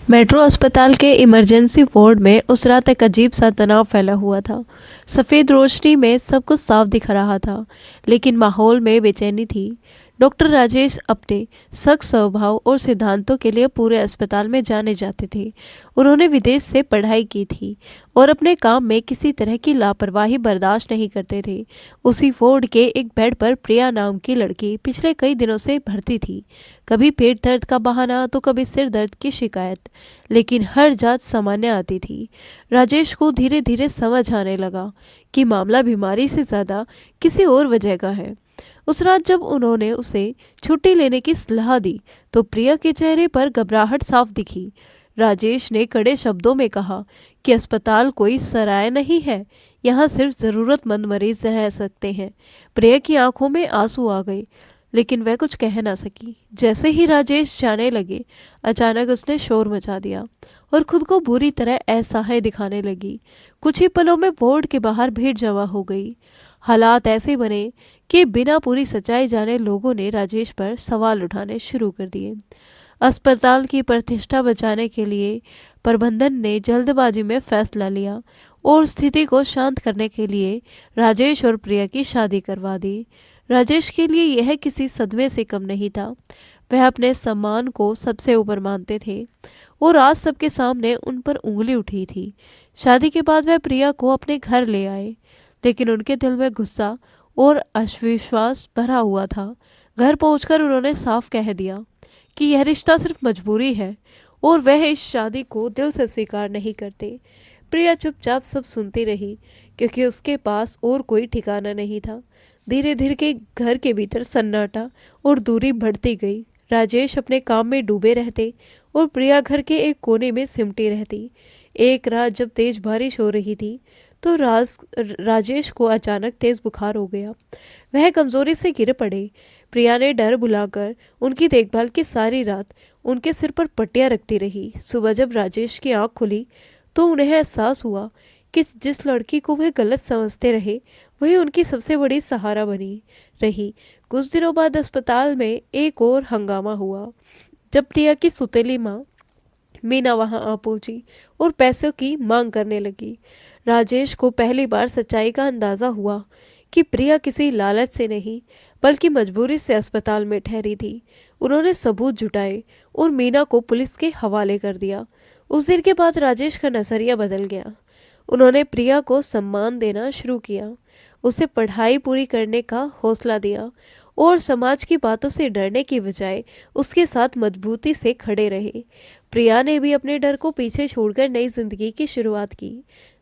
Metro अस्पताल के emergency ward में उस रात एक अजीब सा तनाव फैला हुआ था। सफ़ेद रोशनी में सब कुछ साफ दिख रहा था, लेकिन माहौल में बेचैनी थी। डॉक्टर राजेश अपने सख्त स्वभाव और सिद्धांतों के लिए पूरे अस्पताल में जाने जाते थे। उन्होंने विदेश से पढ़ाई की थी और अपने काम में किसी तरह की लापरवाही बर्दाश्त नहीं करते थे। उसी वार्ड के एक बेड पर प्रिया नाम की लड़की पिछले कई दिनों से भर्ती थी। कभी पेट दर्द का बहाना तो कभी सिर दर्द की शिकायत, लेकिन हर जांच सामान्य आती थी। राजेश को धीरे धीरे समझ आने लगा कि मामला बीमारी से ज़्यादा किसी और वजह का है। उस रात जब उन्होंने उसे छुट्टी लेने की सलाह दी तो प्रिया के चेहरे पर घबराहट साफ दिखी। राजेश ने कड़े शब्दों में कहा कि अस्पताल कोई सराय नहीं है, यहाँ सिर्फ ज़रूरतमंद मरीज रह सकते हैं। प्रिया की आंखों में आंसू आ गए, लेकिन वह कुछ कह ना सकी। जैसे ही राजेश जाने लगे, अचानक उसने शोर मचा दिया और खुद को बुरी तरह असहाय दिखाने लगी। कुछ ही पलों में वार्ड के बाहर भीड़ जमा हो गई। हालात ऐसे बने कि बिना पूरी सच्चाई जाने लोगों ने राजेश पर सवाल उठाने शुरू कर दिए। अस्पताल की प्रतिष्ठा बचाने के लिए प्रबंधन ने जल्दबाजी में फैसला लिया और स्थिति को शांत करने के लिए राजेश और प्रिया की शादी करवा दी। राजेश के लिए यह किसी सदमे से कम नहीं था। वह अपने सम्मान को सबसे ऊपर मानते थे और आज सबके सामने उन पर उंगली उठी थी। शादी के बाद वह प्रिया को अपने घर ले आए, लेकिन उनके दिल में गुस्सा और अविश्वास भरा हुआ था। घर पहुंचकर उन्होंने साफ कह दिया कि यह रिश्ता सिर्फ मजबूरी है और वह इस शादी को दिल से स्वीकार नहीं करते। प्रिया चुपचाप सब सुनती रही, क्योंकि उसके पास और कोई ठिकाना नहीं था। धीरे धीरे के घर के भीतर सन्नाटा और दूरी बढ़ती गई। राजेश अपने काम में डूबे रहते और प्रिया घर के एक कोने में सिमटी रहती। एक रात जब तेज बारिश हो रही थी तो राजेश को अचानक तेज बुखार हो गया। वह कमजोरी से गिर पड़े। प्रिया ने डर बुलाकर उनकी देखभाल की सारी रात उनके सिर पर पट्टियां रखती रही। सुबह जब राजेश की आंख खुली तो उन्हें एहसास हुआ कि जिस लड़की को वह गलत समझते रहे वही उनकी सबसे बड़ी सहारा बनी रही। कुछ दिनों बाद अस्पताल में एक और हंगामा हुआ, जब प्रिया की सुतेली माँ मीना वहां आ पहुंची और पैसों की मांग करने लगी। राजेश को पहली बार सच्चाई का अंदाजा हुआ कि प्रिया किसी लालच से नहीं बल्कि मजबूरी से अस्पताल में ठहरी थी। उन्होंने सबूत जुटाए और मीना को पुलिस के हवाले कर दिया। उस दिन के बाद राजेश का नजरिया बदल गया। उन्होंने प्रिया को सम्मान देना शुरू किया, उसे पढ़ाई पूरी करने का हौसला दिया और समाज की बातों से डरने की बजाय उसके साथ मजबूती से खड़े रहे। प्रिया ने भी अपने डर को पीछे छोड़कर नई जिंदगी की शुरुआत की।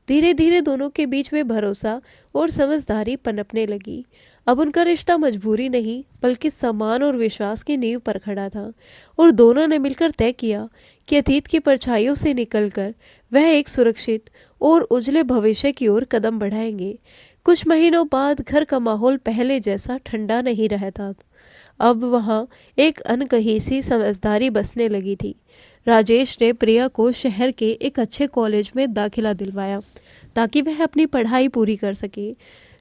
धीरे धीरे दोनों के बीच में भरोसा और समझदारी पनपने लगी। अब उनका रिश्ता मजबूरी नहीं बल्कि सम्मान और विश्वास की नींव पर खड़ा था, और दोनों ने मिलकर तय किया कि अतीत की परछाइयों से निकलकर वह एक सुरक्षित और उजले भविष्य की ओर कदम बढ़ाएंगे। कुछ महीनों बाद घर का माहौल पहले जैसा ठंडा नहीं रहता। अब वहाँ एक अनकही सी समझदारी बसने लगी थी। राजेश ने प्रिया को शहर के एक अच्छे कॉलेज में दाखिला दिलवाया ताकि वह अपनी पढ़ाई पूरी कर सके।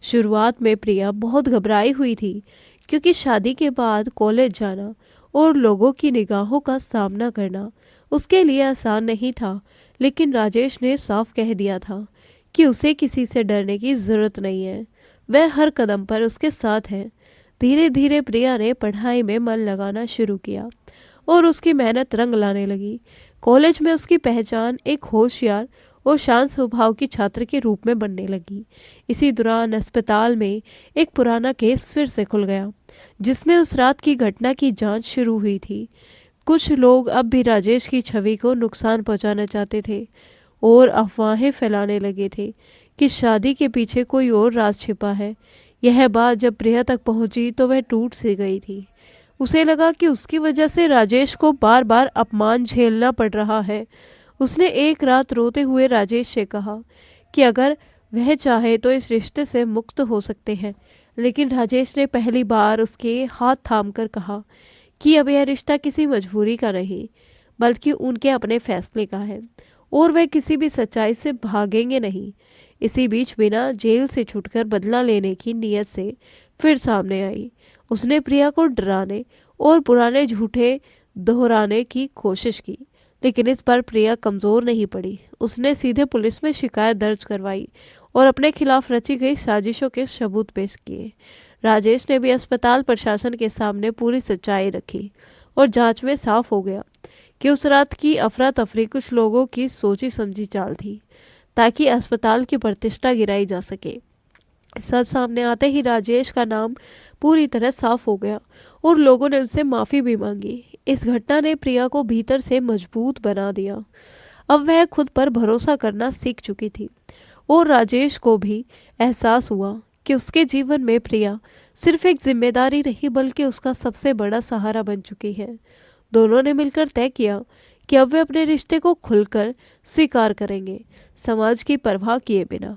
शुरुआत में प्रिया बहुत घबराई हुई थी, क्योंकि शादी के बाद कॉलेज जाना और लोगों की निगाहों का सामना करना उसके लिए आसान नहीं था। लेकिन राजेश ने साफ कह दिया था कि उसे किसी से डरने की ज़रूरत नहीं है, वह हर कदम पर उसके साथ है। धीरे धीरे प्रिया ने पढ़ाई में मन लगाना शुरू किया और उसकी मेहनत रंग लाने लगी। कॉलेज में उसकी पहचान एक होशियार और शांत स्वभाव की छात्र के रूप में बनने लगी। इसी दौरान अस्पताल में एक पुराना केस फिर से खुल गया, जिसमें उस रात की घटना की जांच शुरू हुई थी। कुछ लोग अब भी राजेश की छवि को नुकसान पहुंचाना चाहते थे और अफवाहें फैलाने लगे थे कि शादी के पीछे कोई और राज छिपा है। यह बात जब प्रिया तक पहुंची तो वह टूट सी गई थी। उसे लगा कि उसकी वजह से राजेश को बार बार अपमान झेलना पड़ रहा है। उसने एक रात रोते हुए राजेश से कहा कि अगर वह चाहे तो इस रिश्ते से मुक्त हो सकते हैं, लेकिन राजेश ने पहली बार उसके हाथ थामकर कहा कि अब यह रिश्ता किसी मजबूरी का नहीं बल्कि उनके अपने फैसले का है और वह किसी भी सच्चाई से भागेंगे नहीं। इसी बीच बिना जेल से छूटकर बदला लेने की नीयत से फिर सामने आई। उसने प्रिया को डराने और पुराने झूठे दोहराने की कोशिश की, लेकिन इस बार प्रिया कमज़ोर नहीं पड़ी। उसने सीधे पुलिस में शिकायत दर्ज करवाई और अपने खिलाफ रची गई साजिशों के सबूत पेश किए। राजेश ने भी अस्पताल प्रशासन के सामने पूरी सच्चाई रखी और जांच में साफ हो गया कि उस रात की अफरा तफरी कुछ लोगों की सोची समझी चाल थी, ताकि अस्पताल की प्रतिष्ठा गिराई जा सके। सच सामने आते ही राजेश का नाम पूरी तरह साफ हो गया और लोगों ने उससे माफ़ी भी मांगी। इस घटना ने प्रिया को भीतर से मजबूत बना दिया। अब वह खुद पर भरोसा करना सीख चुकी थी और राजेश को भी एहसास हुआ कि उसके जीवन में प्रिया सिर्फ एक जिम्मेदारी नहीं बल्कि उसका सबसे बड़ा सहारा बन चुकी है। दोनों ने मिलकर तय किया कि अब वे अपने रिश्ते को खुलकर स्वीकार करेंगे, समाज की परवाह किए बिना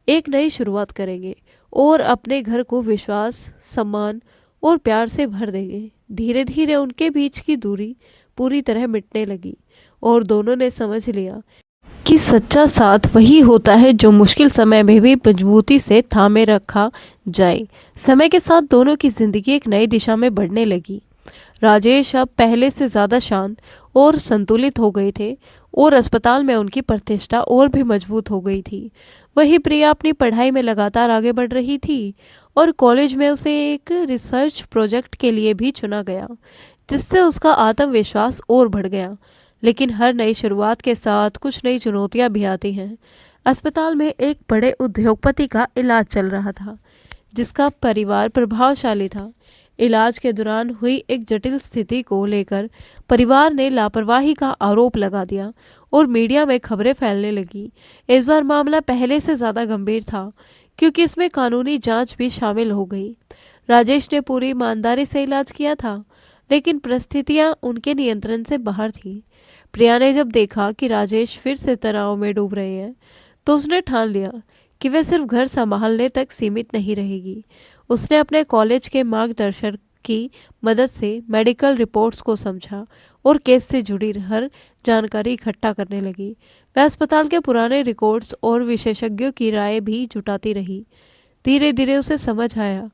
एक नई शुरुआत करेंगे और अपने घर को विश्वास, सम्मान और प्यार से भर देंगे। धीरे धीरे उनके बीच की दूरी पूरी तरह मिटने लगी और दोनों ने समझ लिया कि सच्चा साथ वही होता है जो मुश्किल समय में भी मजबूती से थामे रखा जाए। समय के साथ दोनों की जिंदगी एक नई दिशा में बढ़ने लगी। राजेश अब पहले से ज़्यादा शांत और संतुलित हो गए थे और अस्पताल में उनकी प्रतिष्ठा और भी मजबूत हो गई थी। वहीं प्रिया अपनी पढ़ाई में लगातार आगे बढ़ रही थी और कॉलेज में उसे एक रिसर्च प्रोजेक्ट के लिए भी चुना गया, जिससे उसका आत्मविश्वास और बढ़ गया। लेकिन हर नई शुरुआत के साथ कुछ नई चुनौतियां भी आती हैं। अस्पताल में एक बड़े उद्योगपति का इलाज चल रहा था, जिसका परिवार प्रभावशाली था। इलाज के दौरान हुई एक जटिल स्थिति को लेकर परिवार ने लापरवाही का आरोप लगा दिया और मीडिया में खबरें फैलने लगी। इस बार मामला पहले से ज़्यादा गंभीर था क्योंकि इसमें कानूनी जांच भी शामिल हो गई। राजेश ने पूरी ईमानदारी से इलाज किया था, लेकिन परिस्थितियां उनके नियंत्रण से बाहर थी। प्रिया ने जब देखा कि राजेश फिर से तनाव में डूब रहे हैं, तो उसने ठान लिया कि वह सिर्फ घर संभालने तक सीमित नहीं रहेगी। उसने अपने कॉलेज के मार्गदर्शक की मदद से मेडिकल रिपोर्ट्स को समझा और केस से जुड़ी हर जानकारी इकट्ठा करने लगी। वह अस्पताल के पुराने रिकॉर्ड्स और विशेषज्ञों की राय भी जुटाती रही। धीरे धीरे उसे समझ आया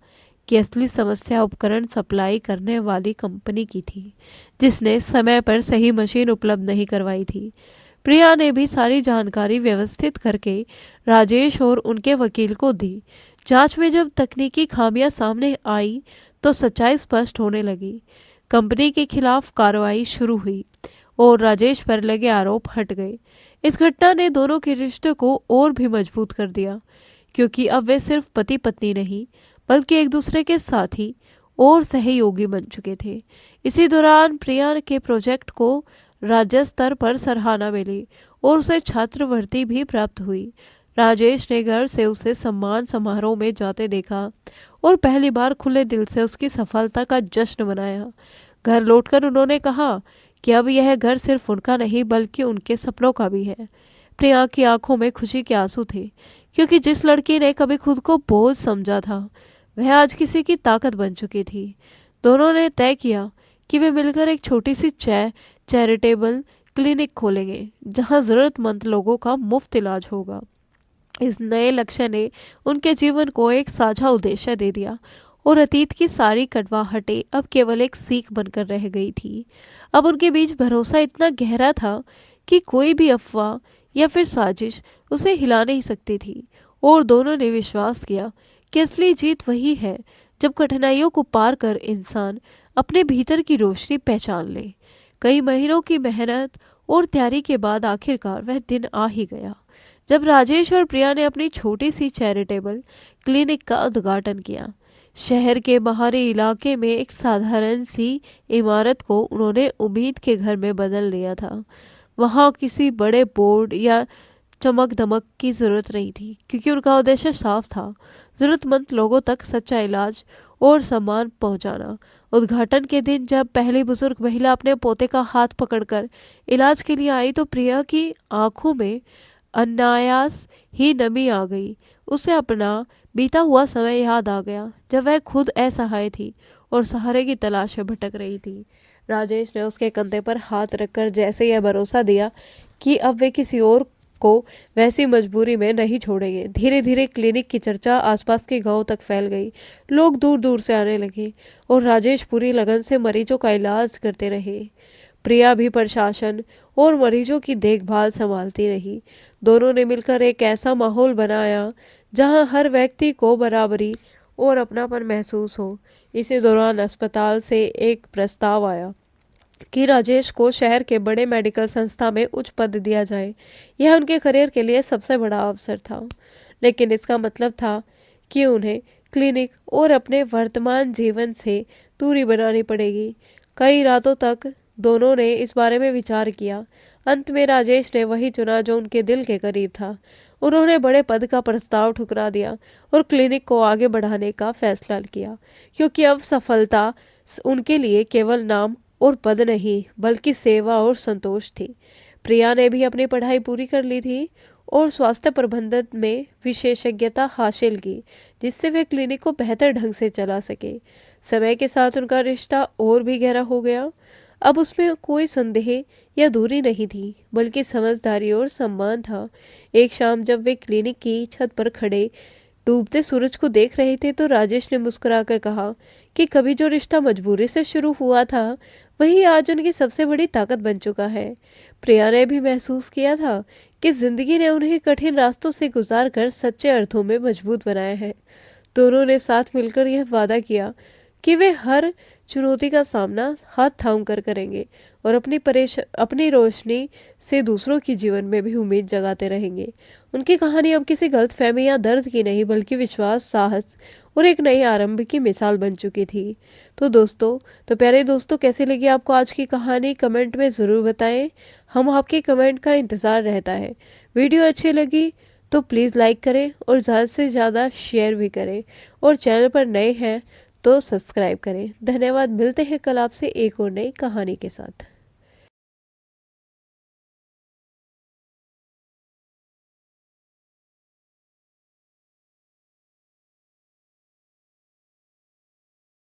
कि असली समस्या उपकरण सप्लाई करने वाली कंपनी की थी, जिसने समय पर सही मशीन उपलब्ध नहीं करवाई थी। प्रिया ने भी सारी जानकारी व्यवस्थित करके राजेश और उनके वकील को दी। जांच में जब तकनीकी खामियां सामने आई तो सच्चाई स्पष्ट होने लगी। कंपनी के खिलाफ कार्रवाई शुरू हुई और राजेश पर लगे आरोप हट गए। इस घटना ने दोनों के रिश्ते को और भी मजबूत कर दिया, क्योंकि अब वे सिर्फ पति पत्नी नहीं बल्कि एक दूसरे के साथी और सहयोगी बन चुके थे। इसी दौरान प्रिया के प्रोजेक्ट को राज्य स्तर पर सराहना मिली और उसे छात्रवृत्ति भी प्राप्त हुई। राजेश ने घर से उसे सम्मान समारोह में जाते देखा और पहली बार खुले दिल से उसकी सफलता का जश्न मनाया। घर लौटकर उन्होंने कहा कि अब यह घर सिर्फ उनका नहीं बल्कि उनके सपनों का भी है। प्रिया की आंखों में खुशी के आंसू थे, क्योंकि जिस लड़की ने कभी खुद को बोझ समझा था वह आज किसी की ताकत बन चुकी थी। दोनों ने तय किया कि वे मिलकर एक छोटी सी चैरिटेबल क्लिनिक खोलेंगे, जहां ज़रूरतमंद लोगों का मुफ्त इलाज होगा। इस नए लक्ष्य ने उनके जीवन को एक साझा उद्देश्य दे दिया और अतीत की सारी कड़वाहटें अब केवल एक सीख बनकर रह गई थी। अब उनके बीच भरोसा इतना गहरा था कि कोई भी अफवाह या फिर साजिश उसे हिला नहीं सकती थी और दोनों ने विश्वास किया कि असली जीत वही है जब कठिनाइयों को पार कर इंसान अपने भीतर की रोशनी पहचान ले। कई महीनों की मेहनत और तैयारी के बाद आखिरकार वह दिन आ ही गया, जब राजेश और प्रिया ने अपनी छोटी सी चैरिटेबल क्लिनिक का उद्घाटन किया। शहर के बाहरी इलाके में एक साधारण सी इमारत को उन्होंने उम्मीद के घर में बदल दिया था। वहाँ किसी बड़े बोर्ड या चमक दमक की ज़रूरत नहीं थी, क्योंकि उनका उद्देश्य साफ था, ज़रूरतमंद लोगों तक सच्चा इलाज और सम्मान पहुंचाना। उद्घाटन के दिन जब पहली बुजुर्ग महिला अपने पोते का हाथ पकड़कर इलाज के लिए आई तो प्रिया की आंखों में अनायास ही नमी आ गई। उसे अपना बीता हुआ समय याद आ गया, जब वह खुद असहाय थी और सहारे की तलाश में भटक रही थी। राजेश ने उसके कंधे पर हाथ रखकर जैसे यह भरोसा दिया कि अब वे किसी और को वैसी मजबूरी में नहीं छोड़ेंगे। धीरे धीरे क्लिनिक की चर्चा आसपास के गांव तक फैल गई। लोग दूर दूर से आने लगे और राजेश पूरी लगन से मरीजों का इलाज करते रहे। प्रिया भी प्रशासन और मरीजों की देखभाल संभालती रही। दोनों ने मिलकर एक ऐसा माहौल बनाया जहां हर व्यक्ति को बराबरी और अपनापन महसूस हो। इसी दौरान अस्पताल से एक प्रस्ताव आया कि राजेश को शहर के बड़े मेडिकल संस्था में उच्च पद दिया जाए। यह उनके करियर के लिए सबसे बड़ा अवसर था, लेकिन इसका मतलब था कि उन्हें क्लिनिक और अपने वर्तमान जीवन से दूरी बनानी पड़ेगी। कई रातों तक दोनों ने इस बारे में विचार किया। अंत में राजेश ने वही चुना जो उनके दिल के करीब था। उन्होंने बड़े पद का प्रस्ताव ठुकरा दिया और क्लिनिक को आगे बढ़ाने का फैसला किया, क्योंकि अब सफलता उनके लिए केवल नाम और पद नहीं बल्कि सेवा और संतोष थी। प्रिया ने भी अपनी पढ़ाई पूरी कर ली थी और स्वास्थ्य प्रबंधन में विशेषज्ञता हासिल की, जिससे वे क्लिनिक को बेहतर ढंग से चला सके। समय के साथ उनका रिश्ता और भी गहरा हो गया। अब उसमें कोई संदेह या दूरी नहीं थी, बल्कि समझदारी और सम्मान था। एक शाम जब वे क्लिनिक की छत पर खड़े डूबते सूरज को देख रहे थे तो राजेश ने मुस्कुराकर कहा कि कभी जो रिश्ता मजबूरी से शुरू हुआ था वही आज उनकी सबसे बड़ी ताकत बन चुका है। प्रिया ने भी महसूस किया था कि जिंदगी ने उन्हें कठिन रास्तों से गुजार कर सच्चे अर्थों में मजबूत बनाया है। दोनों ने साथ मिलकर यह वादा किया कि वे हर चुनौती का सामना हाथ थाम कर करेंगे और अपनी रोशनी से दूसरों के जीवन में भी उम्मीद जगाते रहेंगे। उनकी कहानी अब किसी गलतफहमी या दर्द की नहीं बल्कि विश्वास, साहस और एक नई आरंभ की मिसाल बन चुकी थी। तो प्यारे दोस्तों, कैसी लगी आपको आज की कहानी? कमेंट में ज़रूर बताएं। हम आपके कमेंट का इंतज़ार रहता है। वीडियो अच्छी लगी तो प्लीज़ लाइक करें और ज़्यादा से ज़्यादा शेयर भी करें, और चैनल पर नए हैं तो सब्सक्राइब करें। धन्यवाद। मिलते हैं कल आपसे एक और नई कहानी के साथ।